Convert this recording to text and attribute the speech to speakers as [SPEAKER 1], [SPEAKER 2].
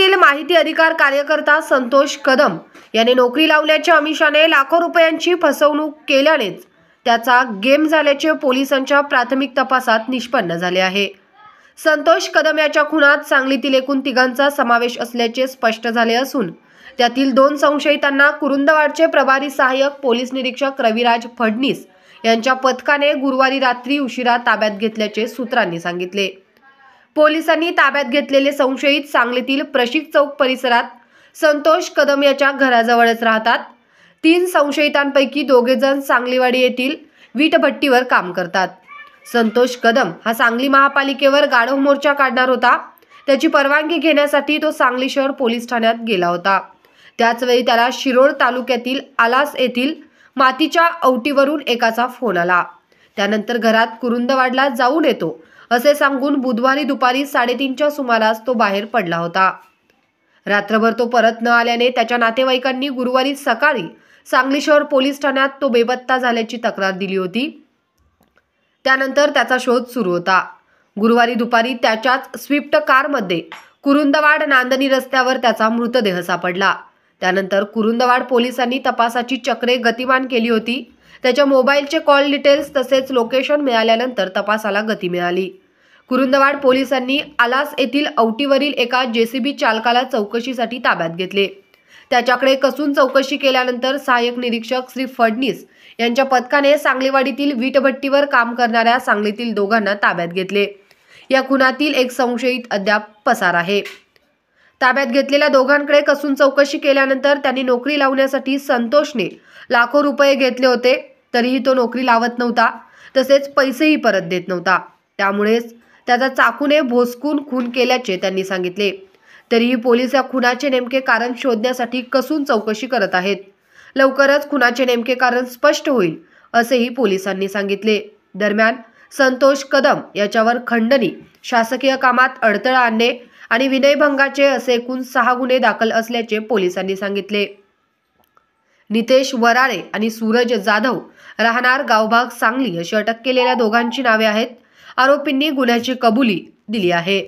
[SPEAKER 1] सांगलीतील माहिती अधिकार कार्यकर्ता संतोष कदम याने नोकरी लावल्याच्या आमिषाने लाखो रुपयांची फसवणूक केल्यानेच त्याचा गेम झाल्याचे पोलिसांच्या प्राथमिक तपासात निष्पन्न झाले आहे। संतोष कदम याच्या खुनात सांगलीतील एकूण तिघांचा समावेश असल्याचे स्पष्ट झाले असून त्यातील 2 संशयितांना कुरुंदवाडचे प्रभारी सहाय्यक पोलीस निरीक्षक रविराज फडणीस यांच्या पथकाने गुरुवारी रात्री उशिरा ताब्यात घेतल्याचे सूत्रांनी सांगितले। पोलिसांनी ताब्यात घेतलेले संशयित सांगलीतील प्रशिक चौक परिसरात संतोष कदम याच्या घराजवळच राहतात। 3 संशयितांपैकी 2 जण सांगलीवाडी येथील वीटभट्टीवर काम करतात। संतोष कदम हा सांगली महापालिकेवर गाढव मोर्चा काढणार होता। त्याची परवानगी घेण्यासाठी तो सांगली शहर पोलीस ठाण्यात गेला होता। त्याचवेळी त्याला शिरोळ तालुक्यातील आलास येथील मातीच्या औटीवरून एकाचा फोन आला। त्यानंतर घरात कुरुंदवाडला जाऊन येतो असे सांगून बुधवारी दुपारी 3:30च्या सुमारास तो बाहेर पडला होता। रात्रभर तो परत न आल्याने त्याच्या नातेवाईकांनी गुरुवारी सकाळी सांगली शहर पोलीस ठाण्यात तो बेपत्ता झाल्याची तक्रार दिली होती। त्यानंतर त्याचा शोध सुरू होता। गुरुवारी दुपारी त्याच्याच स्विफ्ट कारमध्ये कुरुंदवाड नांदणी रस्त्यावर त्याचा मृतदेह सापडला। त्यानंतर कुरुंदवाड पोलिसांनी तपासाची चक्रे गतिमान केली होती। त्याच्या मोबाईलचे कॉल डिटेल्स तसेच लोकेशन मिळाल्यानंतर तपासाला गती मिळाली। कुरुंदवाड पोलिसांनी आलास येथील औटीवरील एका जेसीबी चालकाला चौकशीसाठी ताब्यात घेतले। त्याच्याकडे कसून चौकशी केल्यानंतर सहाय्यक निरीक्षक श्री फडणीस यांच्या पथकाने सांगलीवाडीतील वीटभट्टीवर काम करणाऱ्या सांगलीतील 2 ताब्यात घेतले। या खुनातील एक संशयित अद्याप पसार आहे। ताब्यात घेतलेल्या 2 कसून चौकशी केल्यानंतर त्यांनी नोकरी लावण्यासाठी संतोषने लाखो रुपये घेतले होते, तरीही तो नोकरी लावत नव्हता, तसेच पैसेही परत देत नव्हता। त्यामुळेच त्याचा चाकूने भोसकून खून केल्याचे त्यांनी सांगितले। तरीही पोलीस या खुनाचे नेमके कारण शोधण्यासाठी कसून चौकशी करत आहेत। लवकरच खुनाचे नेमके कारण स्पष्ट होईल असेही पोलिसांनी सांगितले। दरम्यान संतोष कदम याच्यावर खंडणी, शासकीय कामात अडथळा आणणे आणि विनयभंगाचे असे एकूण 6 गुन्हे दाखल असल्याचे पोलिसांनी सांगितले। नितेश वराळे आणि सूरज जाधव राहणार गावभाग सांगली अशी अटक केलेल्या 2 नावे आहेत। आरोपींनी गुन्ह्याची कबुली दिली आहे।